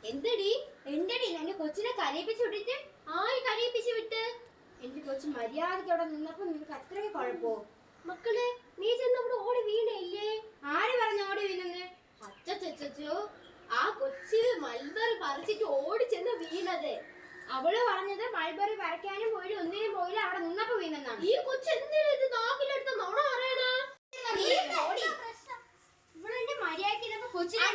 എന്തടി എന്തടി എന്റെ കൊച്ചിനെ കരയിപ്പിച്ചു വിട്ടിട്ട് ആയി കരയിപ്പിച്ചു വിട്ട് എന്റെ കൊച്ചു മര്യാദയ്ക്കവിടെ നിന്നപ്പോ നിനക്ക് അത്രയ്ക്ക് കുഴപ്പോ? മക്കളെ നീ ചെന്നവിടെ ഓടി വീണയില്ലേ? ആര് പറഞ്ഞു ഓടി വീണെന്ന്? അച്ചച്ചോ ആ കൊച്ച് മൽബറി പറിച്ചിട്ട് ഓടി ചെന്ന് വീണത്. അവള് പറഞ്ഞത് മൽബറി പറിക്കാനും പോയില്ല ഒന്നിനും പോയില്ല അവിടെ നിന്നപ്പോ വീണെന്നാണ്. ഈ കൊച്ചു എന്തിനാ നാക്കിലെടുത്ത നുണ പറയണ? ഇവളെന്റെ മര്യാദയ്ക്ക് കൊച്ചിനെ